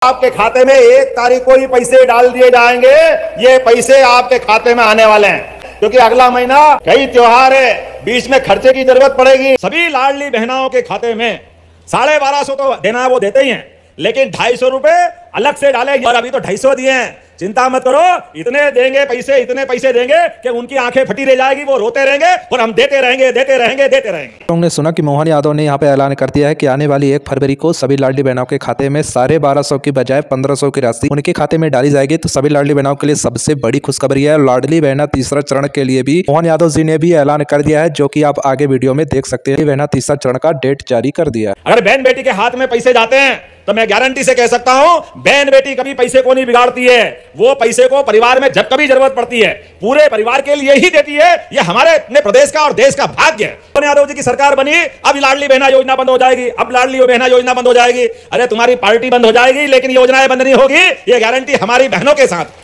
आपके खाते में 1 तारीख को ही पैसे डाल दिए जाएंगे। ये पैसे आपके खाते में आने वाले हैं, क्योंकि अगला महीना कई त्योहार है, बीच में खर्चे की जरूरत पड़ेगी। सभी लाडली बहनाओं के खाते में 1250 तो देना है, वो देते ही हैं, लेकिन 250 रुपए अलग से डालेंगे। और अभी तो 250 दिए हैं, चिंता मत करो, इतने देंगे पैसे, इतने पैसे देंगे कि उनकी आंखें फटी रह जाएगी, वो रोते रहेंगे और हम देते रहेंगे, देते रहेंगे, देते रहेंगे। हमने सुना कि मोहन यादव ने यहाँ पे ऐलान कर दिया है कि आने वाली 1 फरवरी को सभी लाडली बहनों के खाते में 1250 की बजाय 1500 की राशि उनके खाते में डाली जाएगी। तो सभी लाडली बहनों के लिए सबसे बड़ी खुशखबरी है। लाडली बहना तीसरा चरण के लिए भी मोहन यादव जी ने भी ऐलान कर दिया है, जो की आप आगे वीडियो में देख सकते हैं। बहना तीसरा चरण का डेट जारी कर दिया। अगर बहन बेटी के हाथ में पैसे जाते हैं तो मैं गारंटी से कह सकता हूं, बहन बेटी कभी पैसे को नहीं बिगाड़ती है। वो पैसे को परिवार में जब कभी जरूरत पड़ती है पूरे परिवार के लिए ही देती है। ये हमारे अपने प्रदेश का और देश का भाग्य है। मोहन यादव जी की सरकार बनी, अब लाडली बहना योजना बंद हो जाएगी, अब लाडली बहना योजना बंद हो जाएगी। अरे तुम्हारी पार्टी बंद हो जाएगी, लेकिन योजनाएं बंद नहीं होगी। ये गारंटी हमारी बहनों के साथ,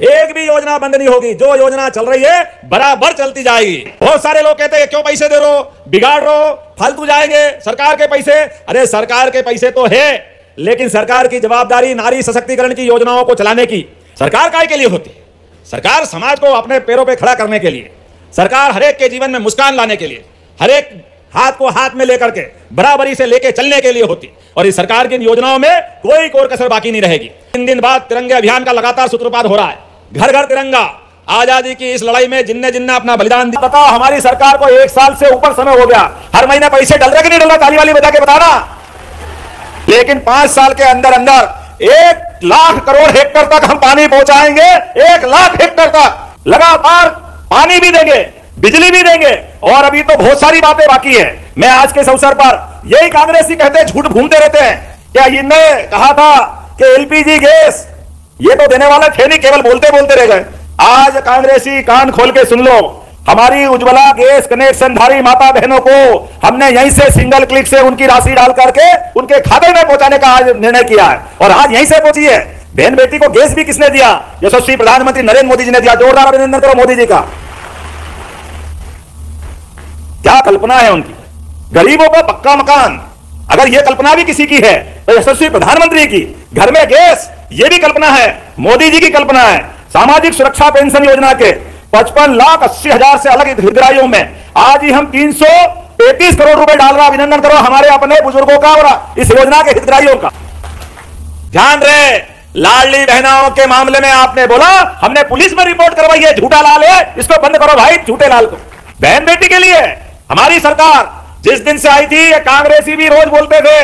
एक भी योजना बंद नहीं होगी। जो योजना चल रही है बराबर चलती जाएगी। बहुत सारे लोग कहते हैं क्यों पैसे दे रहे हो, बिगाड़ रहे हो, फालतू जाएंगे सरकार के पैसे। अरे सरकार के पैसे तो है, लेकिन सरकार की जवाबदारी नारी सशक्तिकरण की योजनाओं को चलाने की। सरकार काय के लिए होती है? सरकार समाज को अपने पैरों पे खड़ा करने के लिए, सरकार हरेक के जीवन में मुस्कान लाने के लिए, हरेक हाथ को हाथ में लेकर के बराबरी से लेके चलने के लिए होती। और इस सरकार की योजनाओं में कोई कोर कसर बाकी नहीं रहेगी। 3 दिन बाद तिरंगे अभियान का लगातार सूत्रपात हो रहा है। घर घर तिरंगा, आजादी की इस लड़ाई में जिन्ने जिन्ने अपना बलिदान दिया। बताओ, हमारी सरकार को 1 साल से ऊपर समय हो गया, हर महीने पैसे डल रहे कि नहीं डल रहा? ताली वाली बजा के बताना। लेकिन 5 साल के अंदर अंदर 1 लाख करोड़ हेक्टेयर तक हम पानी पहुंचाएंगे। 1 लाख हेक्टेयर तक लगातार पानी भी देंगे, बिजली भी देंगे, और अभी तो बहुत सारी बातें बाकी है। मैं आज के इस अवसर पर यही कांग्रेसी कहते हैं, झूठ घूमते रहते हैं, क्या इनने कहा था कि एलपीजी गैस ये तो देने वाले थे नहीं, केवल बोलते बोलते रह गए। आज कांग्रेसी कान खोल के सुन लो, हमारी उज्ज्वला गैस कनेक्शन धारी माता बहनों को हमने यहीं से सिंगल क्लिक से उनकी राशि डाल करके उनके खाते में पहुंचाने का आज निर्णय किया है, और आज यहीं से पहुंची है। बहन बेटी को गैस भी किसने दिया? यशस्वी प्रधानमंत्री नरेंद्र मोदी जी ने दिया। जोरदार अभिनंदन करो मोदी जी का। क्या कल्पना है उनकी, गरीबों को पक्का मकान। अगर यह कल्पना भी किसी की है तो यशस्वी प्रधानमंत्री की। घर में गैस, यह भी कल्पना है, मोदी जी की कल्पना है। सामाजिक सुरक्षा पेंशन योजना के 55,80,000 से अलग हितग्राहियों में आज ही हम 333 करोड़ रुपए डाल रहा। अभिनंदन करो हमारे अपने बुजुर्गों का और इस योजना के हितग्राहियों का। ध्यान रहे, लाडली बहनाओं के मामले में आपने बोला हमने पुलिस में रिपोर्ट करवाई है, झूठा लाल है, इसको बंद करो भाई, झूठे लाल को। बहन बेटी के लिए हमारी सरकार जिस दिन से आई थी, ये कांग्रेसी भी रोज बोलते थे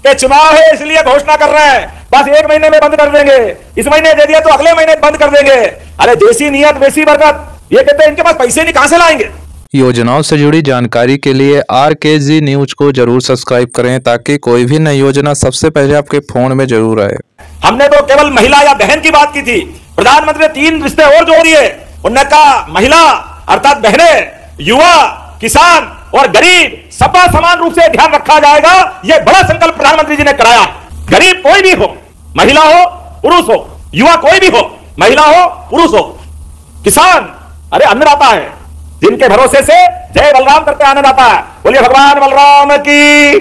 कि चुनाव है इसलिए घोषणा कर रहे हैं, बस 1 महीने में बंद कर देंगे, इस महीने दे दिया तो अगले महीने बंद कर देंगे। अरे जैसी नियत वैसी बरकत। ये कहते हैं इनके पास पैसे नहीं, कहां से लाएंगे? योजनाओं से जुड़ी जानकारी के लिए RKG न्यूज को जरूर सब्सक्राइब करें, ताकि कोई भी नई योजना सबसे पहले आपके फोन में जरूर आए। हमने तो केवल महिला या बहन की बात की थी, प्रधानमंत्री ने 3 रिश्ते और जोड़ दिए। उन्होंने कहा महिला अर्थात बहनें, युवा, किसान और गरीब सबका समान रूप से ध्यान रखा जाएगा। यह बड़ा संकल्प प्रधानमंत्री जी ने कराया। गरीब कोई भी हो, महिला हो, पुरुष हो, युवा कोई भी हो, महिला हो, पुरुष हो, किसान, अरे अन्नदाता है, जिनके भरोसे से जय बलराम करते आनंद आता है। बोलिए भगवान बलराम की।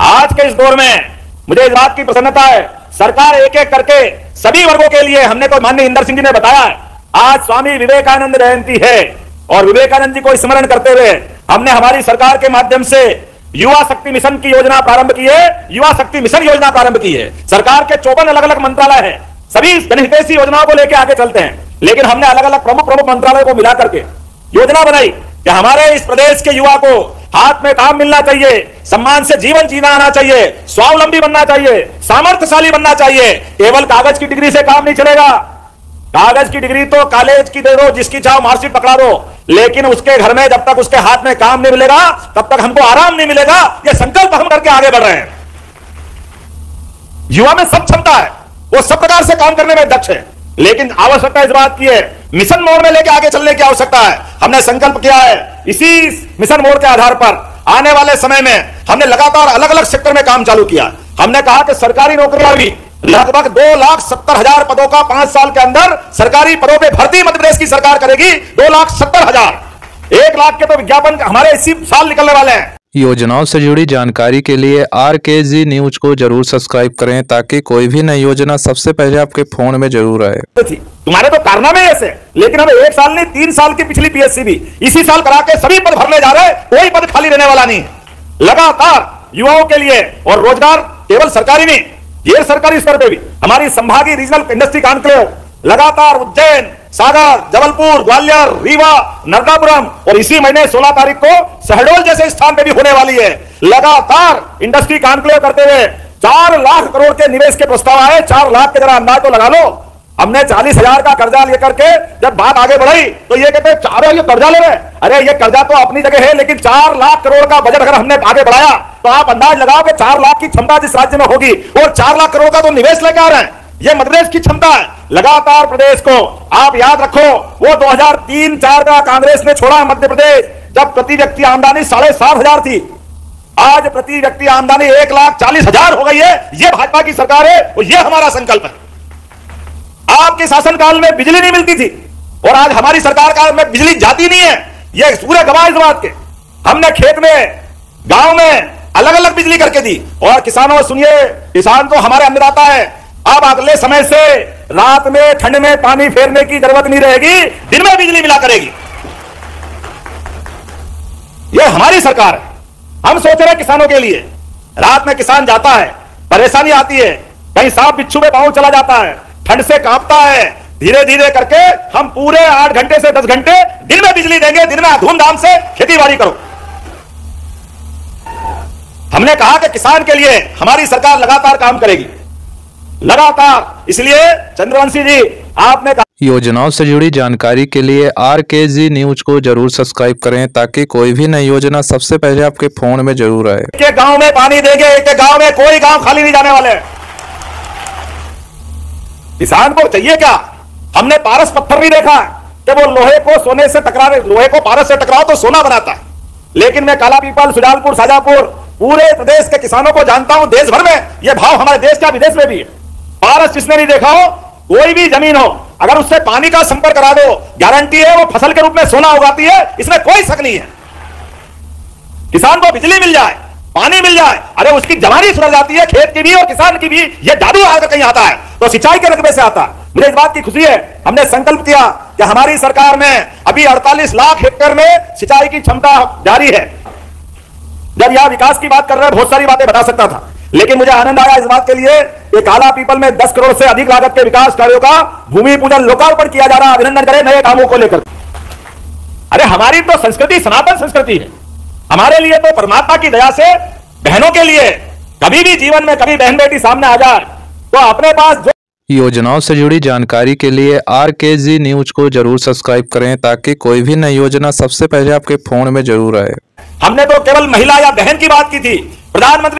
आज के इस दौर में मुझे इस बात की प्रसन्नता है, सरकार एक एक करके सभी वर्गों के लिए, हमने तो माननीय इंदर सिंह जी ने बताया है, आज स्वामी विवेकानंद जयंती है, और विवेकानंद जी को स्मरण करते हुए हमने हमारी सरकार के माध्यम से युवा शक्ति मिशन की योजना प्रारंभ की है। युवा शक्ति मिशन योजना प्रारंभ की है। सरकार के 54 अलग अलग मंत्रालय हैं, सभी जनहितैषी योजनाओं को लेकर आगे चलते हैं, लेकिन हमने अलग अलग प्रमुख मंत्रालयों को मिला करके योजना बनाई कि हमारे इस प्रदेश के युवा को हाथ में काम मिलना चाहिए, सम्मान से जीवन जीना आना चाहिए, स्वावलंबी बनना चाहिए, सामर्थ्यशाली बनना चाहिए। केवल कागज की डिग्री से काम नहीं चलेगा। कागज की डिग्री तो कॉलेज की दे दो, जिसकी चाहो मार्कशीट पकड़ा दो, लेकिन उसके घर में जब तक उसके हाथ में काम नहीं मिलेगा तब तक हमको आराम नहीं मिलेगा। यह संकल्प हम करके आगे बढ़ रहे हैं। युवा में सब क्षमता है, वो सब प्रकार से काम करने में दक्ष है, लेकिन आवश्यकता इस बात की है, मिशन मोड में लेके आगे चलने की आवश्यकता है। हमने संकल्प किया है, इसी मिशन मोड के आधार पर आने वाले समय में हमने लगातार अलग अलग सेक्टर में काम चालू किया। हमने कहा कि सरकारी नौकरियां भी लगभग 2,70,000 पदों का 5 साल के अंदर सरकारी पदों पे भर्ती मध्य प्रदेश की सरकार करेगी। 2,70,000, 1 लाख के तो विज्ञापन हमारे इसी साल निकलने वाले हैं। योजनाओं से जुड़ी जानकारी के लिए RKG न्यूज को जरूर सब्सक्राइब करें ताकि कोई भी नई योजना सबसे पहले आपके फोन में जरूर आए। तुम्हारे तो कारनामे ऐसे, लेकिन हमें 1 साल नहीं 3 साल की पिछली PSC भी इसी साल करा के सभी पद भरने जा रहे, कोई पद खाली रहने वाला नहीं। लगातार युवाओं के लिए और रोजगार केवल सरकारी नहीं, गैर सरकारी स्तर पे भी हमारी संभागीय रीजनल इंडस्ट्री कॉन्क्लेव लगातार उज्जैन, सागर, जबलपुर, ग्वालियर, रीवा, नरदापुरम और इसी महीने 16 तारीख को शहडोल जैसे स्थान पे भी होने वाली है। लगातार इंडस्ट्री कॉन्क्लेव करते हुए 4 लाख करोड़ के निवेश के प्रस्ताव आए। 4 लाख के जरा अंदाज तो लगा लो। हमने 40,000 का कर्जा लेकर के जब बात आगे बढ़ाई तो ये कहते हैं ये कर्जा ले रहे। अरे ये कर्जा तो अपनी जगह है, लेकिन 4 लाख करोड़ का बजट अगर हमने आगे बढ़ाया तो आप अंदाज लगाओ कि 4 लाख की क्षमता जिस राज्य में होगी और 4 लाख करोड़ का तो निवेश लेकर आ रहे हैं। ये मध्य प्रदेश की क्षमता है। लगातार प्रदेश को आप याद रखो, वो 2003-4 का कांग्रेस ने छोड़ा मध्य प्रदेश, जब प्रति व्यक्ति आमदनी 7,500 थी। आज प्रति व्यक्ति आमदनी 1,40,000 हो गई है। ये भाजपा की सरकार है और ये हमारा संकल्प है। आपके शासनकाल में बिजली नहीं मिलती थी और आज हमारी सरकार काल में बिजली जाती नहीं है। ये पूरे गवाह इस बात के। हमने खेत में, गांव में अलग अलग बिजली करके दी। और किसानों सुनिए, किसान तो हमारे अन्नदाता है। अब अगले समय से रात में ठंड में पानी फेरने की जरूरत नहीं रहेगी, दिन में बिजली मिला करेगी। यह हमारी सरकार है। हम सोच रहे किसानों के लिए। रात में किसान जाता है, परेशानी आती है, कहीं सांप बिच्छू में पांव चला जाता है, ठंड से कांपता है। धीरे धीरे करके हम पूरे 8 घंटे से 10 घंटे दिन में बिजली देंगे। दिन में धूमधाम से खेती बाड़ी करो। हमने कहा कि किसान के लिए हमारी सरकार लगातार काम करेगी, लगातार। इसलिए चंद्रवंशी जी, आपने कहा योजनाओं से जुड़ी जानकारी के लिए RKG न्यूज को जरूर सब्सक्राइब करें ताकि कोई भी नई योजना सबसे पहले आपके फोन में जरूर आए। के गांव में पानी देंगे, एक गांव में कोई गांव खाली नहीं जाने वाले। किसान को चाहिए क्या? हमने पारस पत्थर नहीं देखा कि वो लोहे को सोने से टकरा, लोहे को पारस से टकराओ तो सोना बनाता है। लेकिन मैं काला पीपल, सुजालपुर, शाजापुर पूरे प्रदेश के किसानों को जानता हूं। देश भर में यह भाव हमारे देश का विदेश में भी है। पारस जिसने नहीं देखा हो, कोई भी जमीन हो, अगर उससे पानी का संपर्क करा दो, गारंटी है वो फसल के रूप में सोना उगाती है। इसमें कोई शक नहीं है। किसान को बिजली मिल जाए, पानी मिल जाए, अरे उसकी जवानी सुधर जाती है, खेत की भी और किसान की भी। ये जादू आकर कहीं आता है तो सिंचाई के रकबे से आता है। मुझे इस बात की खुशी है, हमने संकल्प किया कि हमारी सरकार में अभी 48 लाख हेक्टेयर में सिंचाई की क्षमता जारी है। जब यह विकास की बात कर रहे हैं, बहुत सारी बातें बता सकता था, लेकिन मुझे आनंद आया इस बात के लिए कि काला पीपल में 10 करोड़ से अधिक लागत के विकास कार्यों का भूमि पूजन लोकार्पण किया जा रहा है। अभिनंदन करें नए कामों को लेकर। अरे हमारी तो संस्कृति सनातन संस्कृति है। हमारे लिए तो परमात्मा की दया से बहनों के लिए कभी भी जीवन में कभी बहन बेटी सामने आ जाए तो अपने पास जो योजनाओं से जुड़ी जानकारी के लिए RKG न्यूज को जरूर सब्सक्राइब करें ताकि कोई भी नई योजना सबसे पहले आपके फोन में जरूर आए। हमने तो केवल महिला या बहन की बात की थी। प्रधानमंत्री